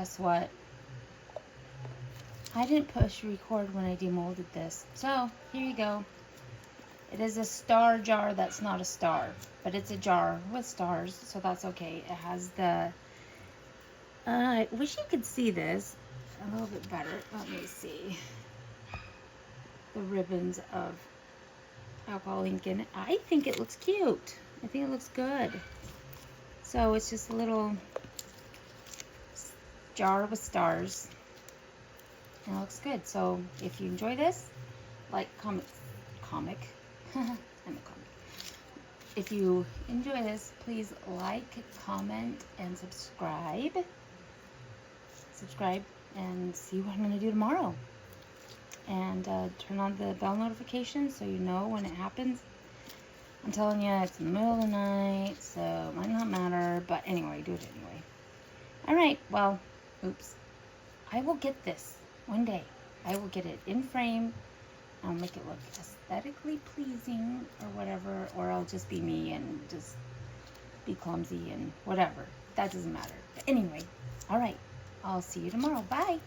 guess what? I didn't push record when I demolded this. So, here you go. It is a star jar that's not a star, but it's a jar with stars, so that's okay. It has the, I wish you could see this a little bit better. Let me see. The ribbons of alcohol ink in it. I think it looks cute. I think it looks good. So it's just a little jar with stars. And it looks good. So if you enjoy this, like, comic. I'm a comic. If you enjoy this, please like, comment, and subscribe. Subscribe and see what I'm going to do tomorrow. And turn on the bell notification so you know when it happens. I'm telling you, it's in the middle of the night, so it might not matter. But anyway, do it anyway. Alright, well, oops. I will get this one day. I will get it in frame. I'll make it look aesthetically pleasing or whatever. Or I'll just be me and just be clumsy and whatever. That doesn't matter. But anyway, alright. I'll see you tomorrow. Bye.